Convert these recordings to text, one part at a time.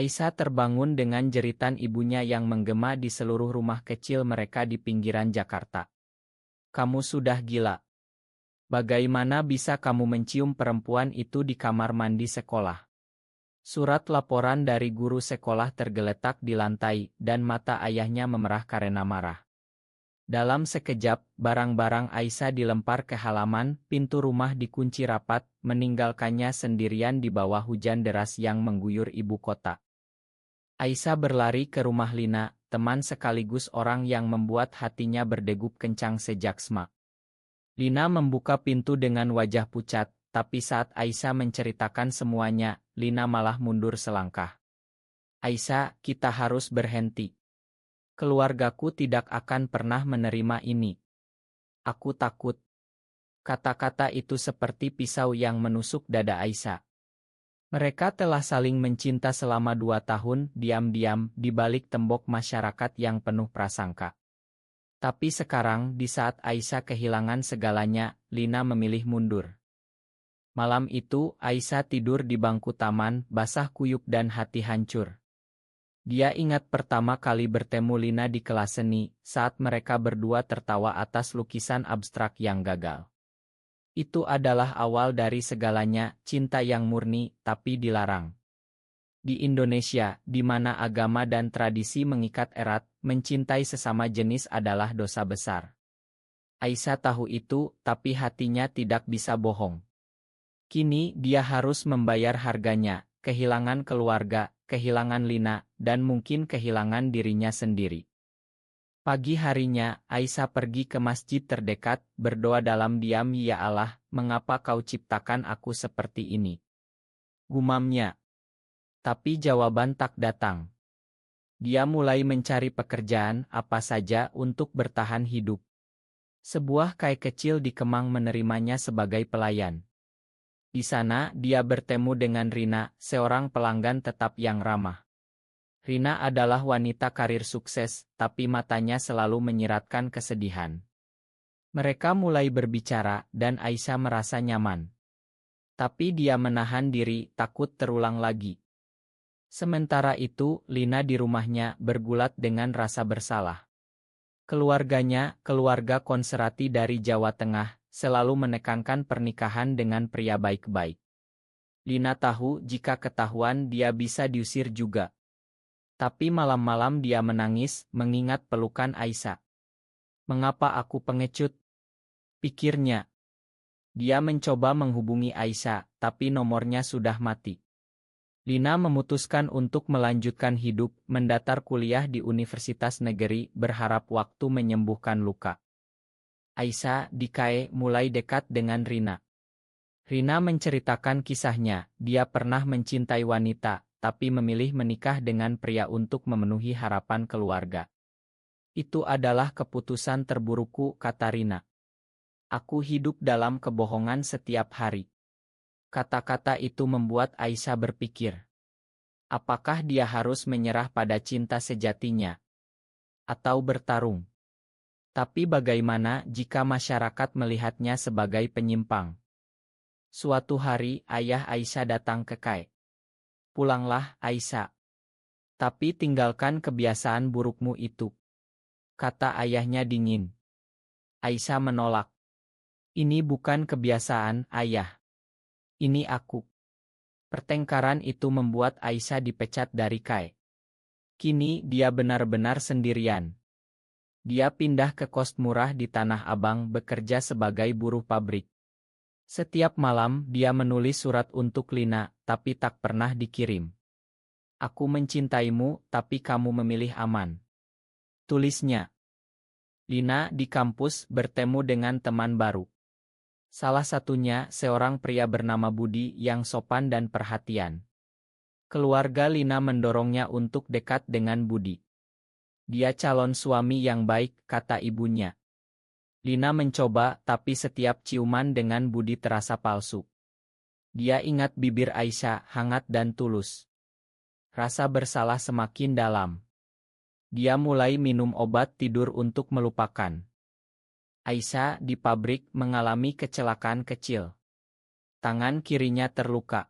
Aisyah terbangun dengan jeritan ibunya yang menggema di seluruh rumah kecil mereka di pinggiran Jakarta. "Kamu sudah gila. Bagaimana bisa kamu mencium perempuan itu di kamar mandi sekolah?" Surat laporan dari guru sekolah tergeletak di lantai, dan mata ayahnya memerah karena marah. Dalam sekejap, barang-barang Aisyah dilempar ke halaman, pintu rumah dikunci rapat, meninggalkannya sendirian di bawah hujan deras yang mengguyur ibu kota. Aisyah berlari ke rumah Lina, teman sekaligus orang yang membuat hatinya berdegup kencang sejak SMA. Lina membuka pintu dengan wajah pucat, tapi saat Aisyah menceritakan semuanya, Lina malah mundur selangkah. "Aisyah, kita harus berhenti. Keluargaku tidak akan pernah menerima ini. Aku takut." Kata-kata itu seperti pisau yang menusuk dada Aisyah. Mereka telah saling mencinta selama 2 tahun, diam-diam, di balik tembok masyarakat yang penuh prasangka. Tapi sekarang, di saat Aisyah kehilangan segalanya, Lina memilih mundur. Malam itu, Aisyah tidur di bangku taman, basah kuyup dan hati hancur. Dia ingat pertama kali bertemu Lina di kelas seni, saat mereka berdua tertawa atas lukisan abstrak yang gagal. Itu adalah awal dari segalanya, cinta yang murni, tapi dilarang. Di Indonesia, di mana agama dan tradisi mengikat erat, mencintai sesama jenis adalah dosa besar. Aisyah tahu itu, tapi hatinya tidak bisa bohong. Kini, dia harus membayar harganya, kehilangan keluarga, kehilangan Lina, dan mungkin kehilangan dirinya sendiri. Pagi harinya, Aisyah pergi ke masjid terdekat, berdoa dalam diam. "Ya Allah, mengapa kau ciptakan aku seperti ini?" gumamnya. Tapi jawaban tak datang. Dia mulai mencari pekerjaan apa saja untuk bertahan hidup. Sebuah kai kecil di Kemang menerimanya sebagai pelayan. Di sana, dia bertemu dengan Rina, seorang pelanggan tetap yang ramah. Rina adalah wanita karir sukses, tapi matanya selalu menyiratkan kesedihan. Mereka mulai berbicara, dan Aisyah merasa nyaman. Tapi dia menahan diri, takut terulang lagi. Sementara itu, Lina di rumahnya bergulat dengan rasa bersalah. Keluarganya, keluarga konserati dari Jawa Tengah, selalu menekankan pernikahan dengan pria baik-baik. Lina tahu jika ketahuan dia bisa diusir juga. Tapi malam-malam dia menangis, mengingat pelukan Aisyah. "Mengapa aku pengecut?" pikirnya. Dia mencoba menghubungi Aisyah, tapi nomornya sudah mati. Lina memutuskan untuk melanjutkan hidup, mendatar kuliah di Universitas Negeri, berharap waktu menyembuhkan luka. Aisyah, di KAE, mulai dekat dengan Rina. Rina menceritakan kisahnya, dia pernah mencintai wanita, tapi memilih menikah dengan pria untuk memenuhi harapan keluarga. "Itu adalah keputusan terburukku," kata Rina. "Aku hidup dalam kebohongan setiap hari." Kata-kata itu membuat Aisyah berpikir. Apakah dia harus menyerah pada cinta sejatinya? Atau bertarung? Tapi bagaimana jika masyarakat melihatnya sebagai penyimpang? Suatu hari, ayah Aisyah datang ke KAE. "Pulanglah, Aisyah. Tapi tinggalkan kebiasaan burukmu itu," kata ayahnya dingin. Aisyah menolak. "Ini bukan kebiasaan, ayah. Ini aku." Pertengkaran itu membuat Aisyah dipecat dari KAE. Kini dia benar-benar sendirian. Dia pindah ke kos murah di Tanah Abang bekerja sebagai buruh pabrik. Setiap malam dia menulis surat untuk Lina, tapi tak pernah dikirim. "Aku mencintaimu, tapi kamu memilih aman," tulisnya. Lina di kampus bertemu dengan teman baru. Salah satunya seorang pria bernama Budi yang sopan dan perhatian. Keluarga Lina mendorongnya untuk dekat dengan Budi. "Dia calon suami yang baik," kata ibunya. Lina mencoba, tapi setiap ciuman dengan Budi terasa palsu. Dia ingat bibir Aisyah, hangat dan tulus. Rasa bersalah semakin dalam. Dia mulai minum obat tidur untuk melupakan. Aisyah di pabrik mengalami kecelakaan kecil. Tangan kirinya terluka.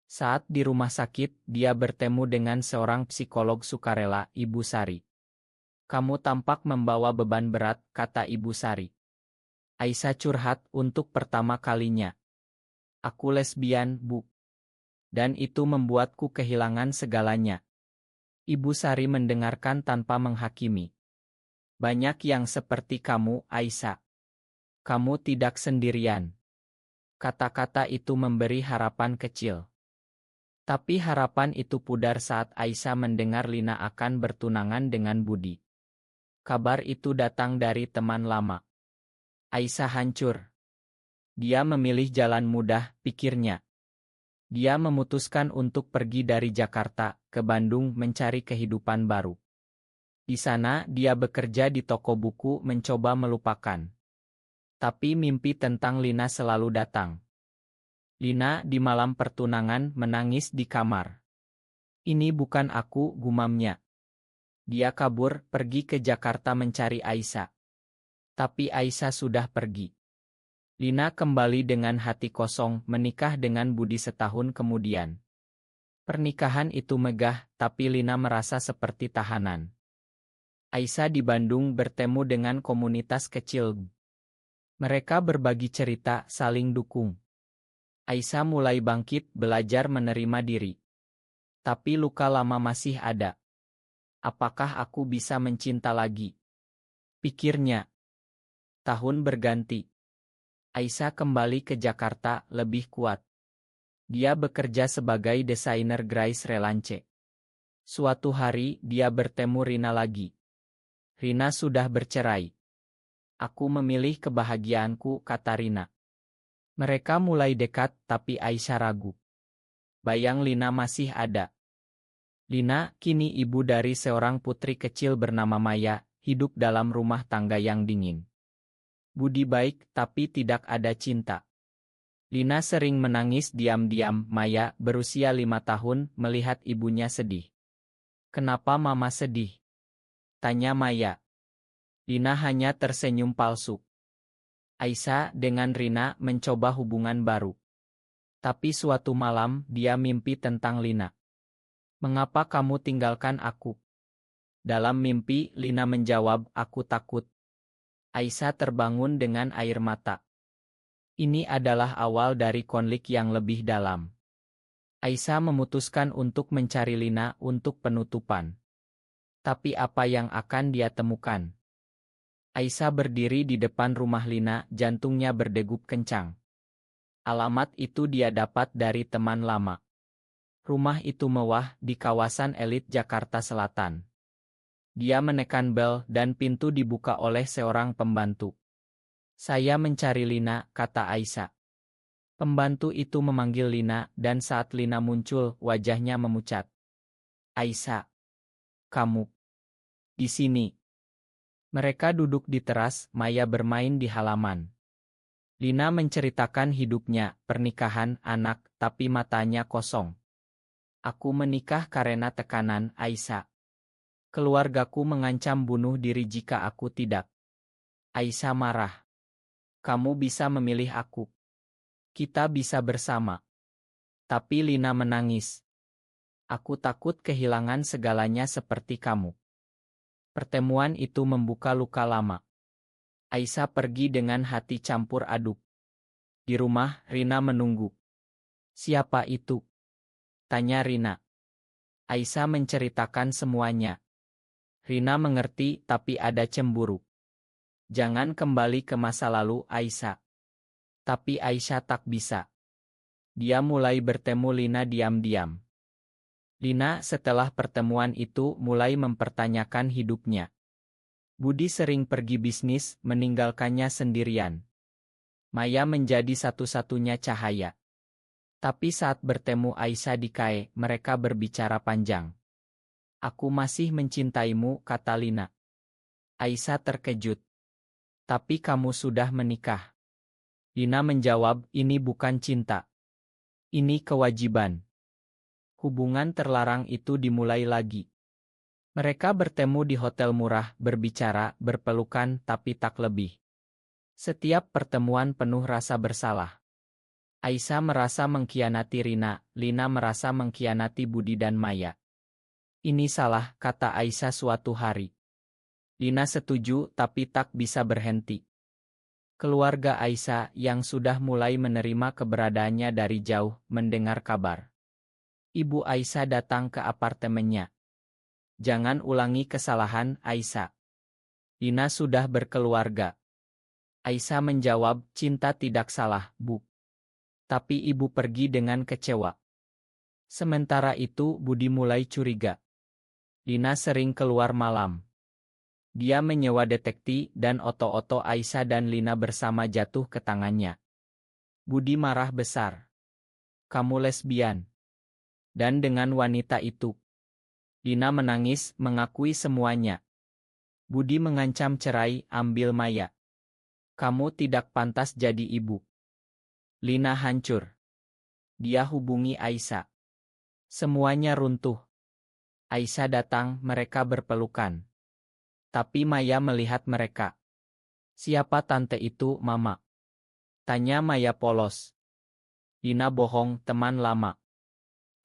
Saat di rumah sakit, dia bertemu dengan seorang psikolog sukarela, Ibu Sari. Kamu tampak membawa beban berat, kata Ibu Sari. Aisyah curhat untuk pertama kalinya. Aku lesbian, Bu. Dan itu membuatku kehilangan segalanya. Ibu Sari mendengarkan tanpa menghakimi. Banyak yang seperti kamu, Aisyah. Kamu tidak sendirian. Kata-kata itu memberi harapan kecil. Tapi harapan itu pudar saat Aisyah mendengar Lina akan bertunangan dengan Budi. Kabar itu datang dari teman lama. Aisyah hancur. Dia memilih jalan mudah, pikirnya. Dia memutuskan untuk pergi dari Jakarta ke Bandung mencari kehidupan baru. Di sana dia bekerja di toko buku mencoba melupakan. Tapi mimpi tentang Lina selalu datang. Lina di malam pertunangan menangis di kamar. Ini bukan aku, gumamnya. Dia kabur pergi ke Jakarta mencari Aisyah. Tapi Aisyah sudah pergi. Lina kembali dengan hati kosong menikah dengan Budi setahun kemudian. Pernikahan itu megah, tapi Lina merasa seperti tahanan. Aisyah di Bandung bertemu dengan komunitas kecil. Mereka berbagi cerita, saling dukung. Aisyah mulai bangkit, belajar menerima diri. Tapi luka lama masih ada. Apakah aku bisa mencinta lagi? Pikirnya. Tahun berganti. Aisyah kembali ke Jakarta, lebih kuat. Dia bekerja sebagai desainer Grace Relance. Suatu hari, dia bertemu Rina lagi. Rina sudah bercerai. Aku memilih kebahagiaanku, kata Rina. Mereka mulai dekat, tapi Aisyah ragu. Bayang Lina masih ada. Lina, kini ibu dari seorang putri kecil bernama Maya, hidup dalam rumah tangga yang dingin. Budi baik, tapi tidak ada cinta. Lina sering menangis diam-diam. Maya, berusia 5 tahun, melihat ibunya sedih. Kenapa mama sedih? Tanya Maya. Lina hanya tersenyum palsu. Aisyah dengan Rina mencoba hubungan baru. Tapi suatu malam, dia mimpi tentang Lina. Mengapa kamu tinggalkan aku? Dalam mimpi, Lina menjawab, aku takut. Aisyah terbangun dengan air mata. Ini adalah awal dari konflik yang lebih dalam. Aisyah memutuskan untuk mencari Lina untuk penutupan. Tapi apa yang akan dia temukan? Aisyah berdiri di depan rumah Lina, jantungnya berdegup kencang. Alamat itu dia dapat dari teman lama. Rumah itu mewah di kawasan elit Jakarta Selatan. Dia menekan bel dan pintu dibuka oleh seorang pembantu. Saya mencari Lina, kata Aisyah. Pembantu itu memanggil Lina dan saat Lina muncul, wajahnya memucat. Aisyah, kamu di sini. Mereka duduk di teras, Maya bermain di halaman. Lina menceritakan hidupnya, pernikahan, anak, tapi matanya kosong. Aku menikah karena tekanan, Aisyah. Keluargaku mengancam bunuh diri jika aku tidak. Aisyah marah. Kamu bisa memilih aku. Kita bisa bersama. Tapi Lina menangis. Aku takut kehilangan segalanya seperti kamu. Pertemuan itu membuka luka lama. Aisyah pergi dengan hati campur aduk. Di rumah, Rina menunggu. Siapa itu? Tanya Rina. Aisyah menceritakan semuanya. Rina mengerti, tapi ada cemburu. Jangan kembali ke masa lalu, Aisyah. Tapi Aisyah tak bisa. Dia mulai bertemu Lina diam-diam. Lina setelah pertemuan itu mulai mempertanyakan hidupnya. Budi sering pergi bisnis, meninggalkannya sendirian. Maya menjadi satu-satunya cahaya. Tapi saat bertemu Aisyah di KAE, mereka berbicara panjang. Aku masih mencintaimu, kata Lina. Aisyah terkejut. Tapi kamu sudah menikah. Lina menjawab, ini bukan cinta. Ini kewajiban. Hubungan terlarang itu dimulai lagi. Mereka bertemu di hotel murah, berbicara, berpelukan, tapi tak lebih. Setiap pertemuan penuh rasa bersalah. Aisyah merasa mengkhianati Rina, Lina merasa mengkhianati Budi dan Maya. Ini salah, kata Aisyah suatu hari. Lina setuju tapi tak bisa berhenti. Keluarga Aisyah yang sudah mulai menerima keberadaannya dari jauh mendengar kabar. Ibu Aisyah datang ke apartemennya. Jangan ulangi kesalahan, Aisyah. Lina sudah berkeluarga. Aisyah menjawab, cinta tidak salah, Bu. Tapi ibu pergi dengan kecewa. Sementara itu Budi mulai curiga. Lina sering keluar malam. Dia menyewa detektif dan oto-oto Aisyah dan Lina bersama jatuh ke tangannya. Budi marah besar. Kamu lesbian. Dan dengan wanita itu. Lina menangis, mengakui semuanya. Budi mengancam cerai, ambil Maya. Kamu tidak pantas jadi ibu. Lina hancur. Dia hubungi Aisyah. Semuanya runtuh. Aisyah datang, mereka berpelukan. Tapi Maya melihat mereka. Siapa tante itu, Mama? Tanya Maya polos. Lina bohong, teman lama.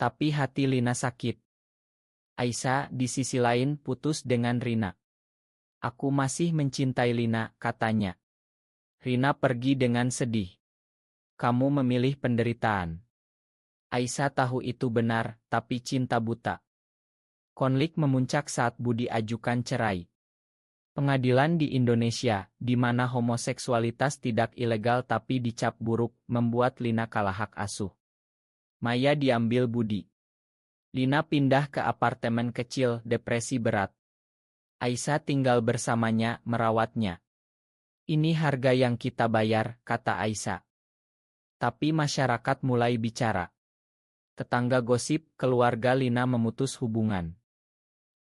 Tapi hati Lina sakit. Aisyah di sisi lain putus dengan Rina. Aku masih mencintai Lina, katanya. Rina pergi dengan sedih. Kamu memilih penderitaan. Aisyah tahu itu benar, tapi cinta buta. Konflik memuncak saat Budi ajukan cerai. Pengadilan di Indonesia, di mana homoseksualitas tidak ilegal tapi dicap buruk, membuat Lina kalah hak asuh. Maya diambil Budi. Lina pindah ke apartemen kecil, depresi berat. Aisyah tinggal bersamanya, merawatnya. Ini harga yang kita bayar, kata Aisyah. Tapi masyarakat mulai bicara. Tetangga gosip, keluarga Lina memutus hubungan.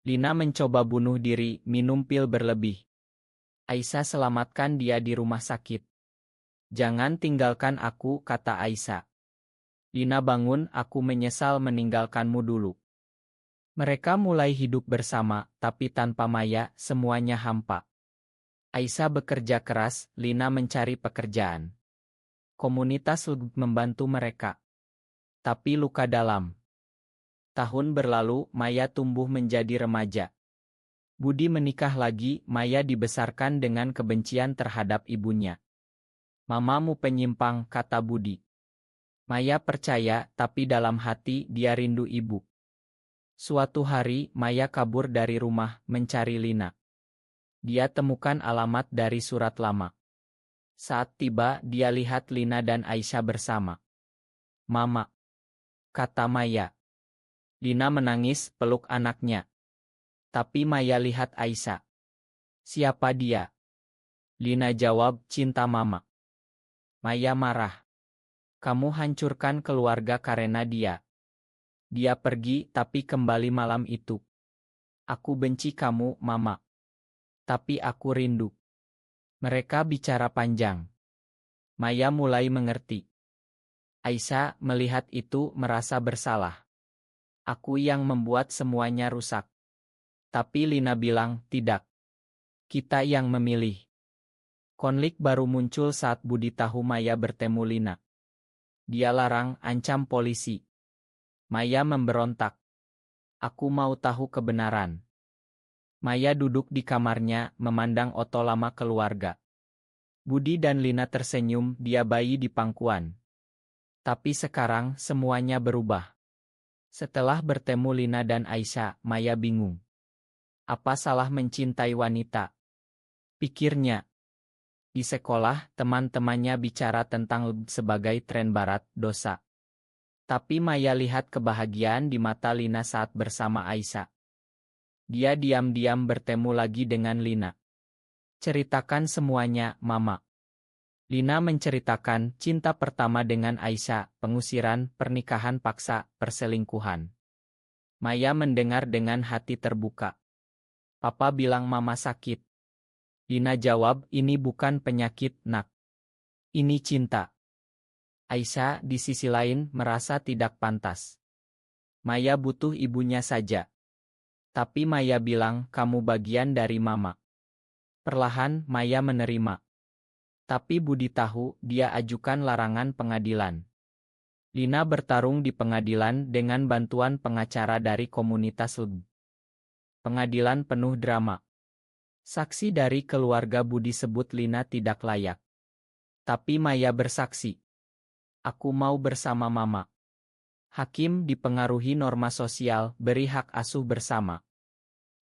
Lina mencoba bunuh diri, minum pil berlebih. Aisyah selamatkan dia di rumah sakit. Jangan tinggalkan aku, kata Aisyah. Lina bangun, aku menyesal meninggalkanmu dulu. Mereka mulai hidup bersama, tapi tanpa Maya, semuanya hampa. Aisyah bekerja keras, Lina mencari pekerjaan. Komunitas membantu mereka. Tapi luka dalam. Tahun berlalu, Maya tumbuh menjadi remaja. Budi menikah lagi, Maya dibesarkan dengan kebencian terhadap ibunya. Mamamu penyimpang, kata Budi. Maya percaya, tapi dalam hati dia rindu ibu. Suatu hari, Maya kabur dari rumah, mencari Lina. Dia temukan alamat dari surat lama. Saat tiba, dia lihat Lina dan Aisyah bersama. Mama, kata Maya. Lina menangis, peluk anaknya. Tapi Maya lihat Aisyah. Siapa dia? Lina jawab, cinta Mama. Maya marah. Kamu hancurkan keluarga karena dia. Dia pergi, tapi kembali malam itu. Aku benci kamu, Mama. Tapi aku rindu. Mereka bicara panjang. Maya mulai mengerti. Aisyah melihat itu merasa bersalah. Aku yang membuat semuanya rusak. Tapi Lina bilang, tidak. Kita yang memilih. Konflik baru muncul saat Budi tahu Maya bertemu Lina. Dia larang, ancam polisi. Maya memberontak. Aku mau tahu kebenaran. Maya duduk di kamarnya, memandang oto lama keluarga. Budi dan Lina tersenyum, dia bayi di pangkuan. Tapi sekarang semuanya berubah. Setelah bertemu Lina dan Aisyah, Maya bingung. Apa salah mencintai wanita? Pikirnya. Di sekolah, teman-temannya bicara tentang sebagai tren barat, dosa. Tapi Maya lihat kebahagiaan di mata Lina saat bersama Aisyah. Dia diam-diam bertemu lagi dengan Lina. Ceritakan semuanya, Mama. Lina menceritakan cinta pertama dengan Aisyah, pengusiran, pernikahan paksa, perselingkuhan. Maya mendengar dengan hati terbuka. Papa bilang Mama sakit. Lina jawab, ini bukan penyakit, Nak. Ini cinta. Aisyah di sisi lain merasa tidak pantas. Maya butuh ibunya saja. Tapi Maya bilang, kamu bagian dari Mama. Perlahan, Maya menerima. Tapi Budi tahu, dia ajukan larangan pengadilan. Lina bertarung di pengadilan dengan bantuan pengacara dari komunitas LB. Pengadilan penuh drama. Saksi dari keluarga Budi sebut Lina tidak layak. Tapi Maya bersaksi. Aku mau bersama mama. Hakim dipengaruhi norma sosial, beri hak asuh bersama.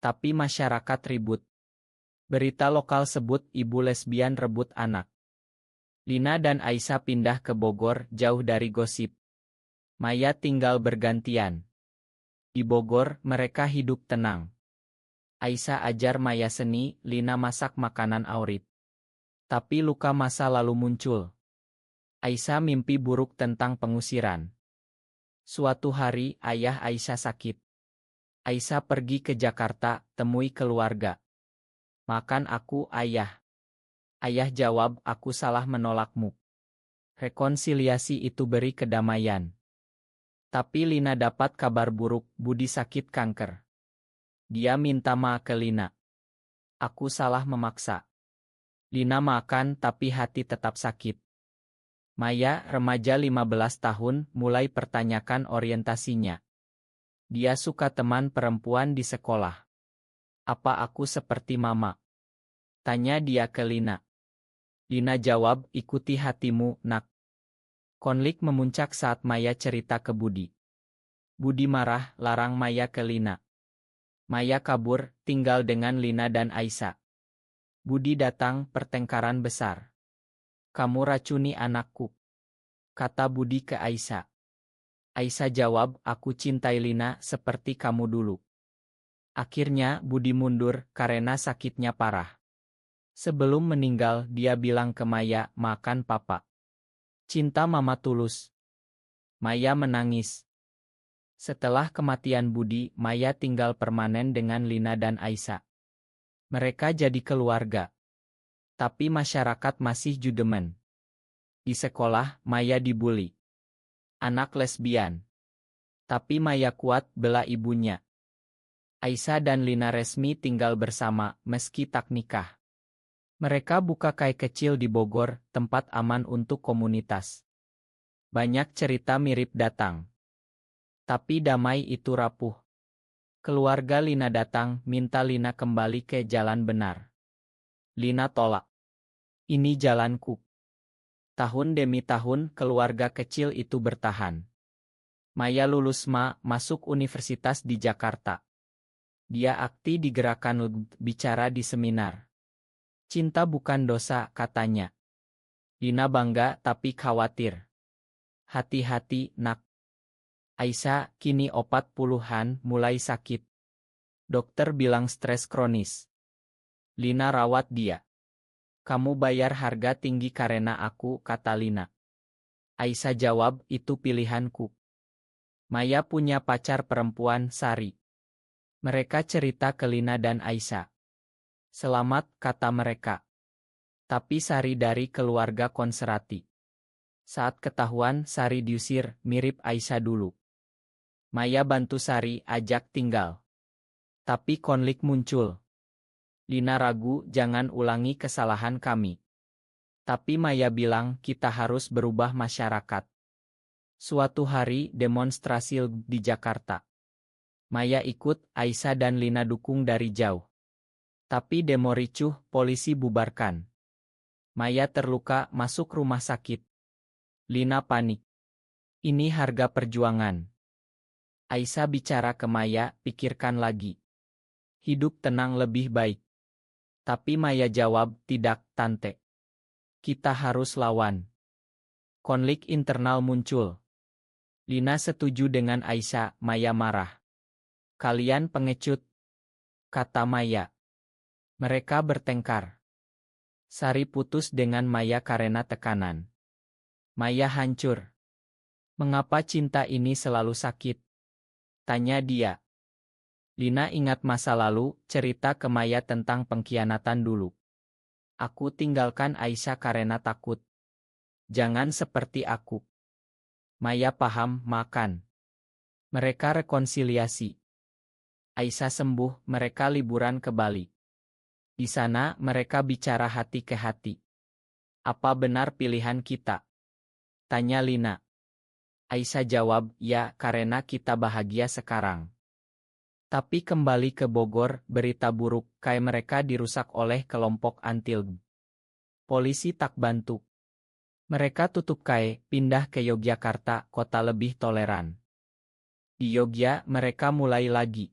Tapi masyarakat ribut. Berita lokal sebut ibu lesbian rebut anak. Lina dan Aisyah pindah ke Bogor, jauh dari gosip. Maya tinggal bergantian. Di Bogor, mereka hidup tenang. Aisyah ajar Maya seni, Lina masak makanan awrit. Tapi luka masa lalu muncul. Aisyah mimpi buruk tentang pengusiran. Suatu hari, ayah Aisyah sakit. Aisyah pergi ke Jakarta, temui keluarga. Makan aku, ayah. Ayah jawab, aku salah menolakmu. Rekonsiliasi itu beri kedamaian. Tapi Lina dapat kabar buruk, Budi sakit kanker. Dia minta maaf ke Lina. Aku salah memaksa. Lina makan tapi hati tetap sakit. Maya, remaja 15 tahun, mulai pertanyakan orientasinya. Dia suka teman perempuan di sekolah. Apa aku seperti mama? Tanya dia ke Lina. Lina jawab, ikuti hatimu, nak. Konflik memuncak saat Maya cerita ke Budi. Budi marah, larang Maya ke Lina. Maya kabur, tinggal dengan Lina dan Aisyah. Budi datang, pertengkaran besar. Kamu racuni anakku, kata Budi ke Aisyah. Aisyah jawab, aku cintai Lina seperti kamu dulu. Akhirnya Budi mundur karena sakitnya parah. Sebelum meninggal, dia bilang ke Maya, makan papa. Cinta mama tulus. Maya menangis. Setelah kematian Budi, Maya tinggal permanen dengan Lina dan Aisyah. Mereka jadi keluarga. Tapi masyarakat masih judemen. Di sekolah, Maya dibully. Anak lesbian. Tapi Maya kuat bela ibunya. Aisyah dan Lina resmi tinggal bersama, meski tak nikah. Mereka buka kai kecil di Bogor, tempat aman untuk komunitas. Banyak cerita mirip datang. Tapi damai itu rapuh. Keluarga Lina datang, minta Lina kembali ke jalan benar. Lina tolak. Ini jalanku. Tahun demi tahun, keluarga kecil itu bertahan. Maya lulus masuk universitas di Jakarta. Dia aktif di gerakan LB, bicara di seminar. Cinta bukan dosa, katanya. Lina bangga tapi khawatir. Hati-hati, nak. Aisyah, kini 40-an, mulai sakit. Dokter bilang stres kronis. Lina rawat dia. Kamu bayar harga tinggi karena aku, kata Lina. Aisyah jawab, itu pilihanku. Maya punya pacar perempuan, Sari. Mereka cerita ke Lina dan Aisyah. Selamat, kata mereka. Tapi Sari dari keluarga konservatif. Saat ketahuan Sari diusir, mirip Aisyah dulu. Maya bantu Sari, ajak tinggal. Tapi konflik muncul. Lina ragu, jangan ulangi kesalahan kami. Tapi Maya bilang, kita harus berubah masyarakat. Suatu hari, demonstrasi di Jakarta. Maya ikut, Aisyah dan Lina dukung dari jauh. Tapi demo ricuh, polisi bubarkan. Maya terluka, masuk rumah sakit. Lina panik. Ini harga perjuangan. Aisyah bicara ke Maya, pikirkan lagi. Hidup tenang lebih baik. Tapi Maya jawab, tidak, tante. Kita harus lawan. Konflik internal muncul. Lina setuju dengan Aisyah, Maya marah. Kalian pengecut, kata Maya. Mereka bertengkar. Sari putus dengan Maya karena tekanan. Maya hancur. Mengapa cinta ini selalu sakit? Tanya dia. Lina ingat masa lalu, cerita ke Maya tentang pengkhianatan dulu. Aku tinggalkan Aisyah karena takut. Jangan seperti aku. Maya paham, makan. Mereka rekonsiliasi. Aisyah sembuh, mereka liburan ke Bali. Di sana, mereka bicara hati ke hati. Apa benar pilihan kita? Tanya Lina. Aisyah jawab, ya, karena kita bahagia sekarang. Tapi kembali ke Bogor, berita buruk, kai mereka dirusak oleh kelompok anti-LGB. Polisi tak bantu. Mereka tutup kai, pindah ke Yogyakarta, kota lebih toleran. Di Yogya, mereka mulai lagi.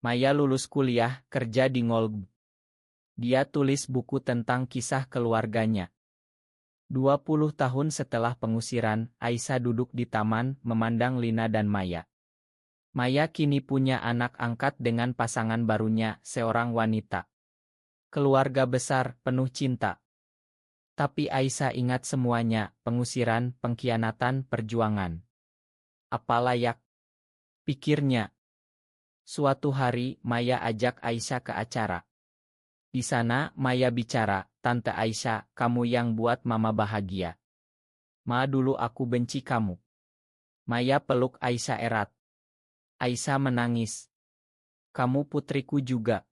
Maya lulus kuliah, kerja di Ngolb. Dia tulis buku tentang kisah keluarganya. 20 tahun setelah pengusiran, Aisyah duduk di taman, memandang Lina dan Maya. Maya kini punya anak angkat dengan pasangan barunya, seorang wanita. Keluarga besar, penuh cinta. Tapi Aisyah ingat semuanya, pengusiran, pengkhianatan, perjuangan. Apa layak? Pikirnya. Suatu hari, Maya ajak Aisyah ke acara. Di sana, Maya bicara, Tante Aisyah, kamu yang buat Mama bahagia. Ma, dulu aku benci kamu. Maya peluk Aisyah erat. Aisyah menangis. Kamu putriku juga.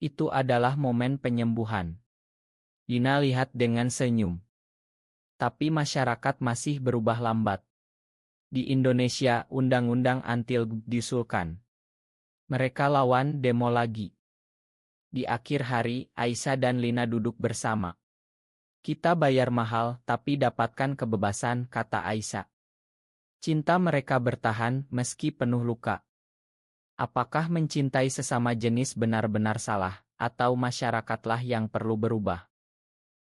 Itu adalah momen penyembuhan. Dina lihat dengan senyum. Tapi masyarakat masih berubah lambat. Di Indonesia, undang-undang anti-LGB diusulkan. Mereka lawan demo lagi. Di akhir hari, Aisyah dan Lina duduk bersama. Kita bayar mahal, tapi dapatkan kebebasan, kata Aisyah. Cinta mereka bertahan, meski penuh luka. Apakah mencintai sesama jenis benar-benar salah, atau masyarakatlah yang perlu berubah?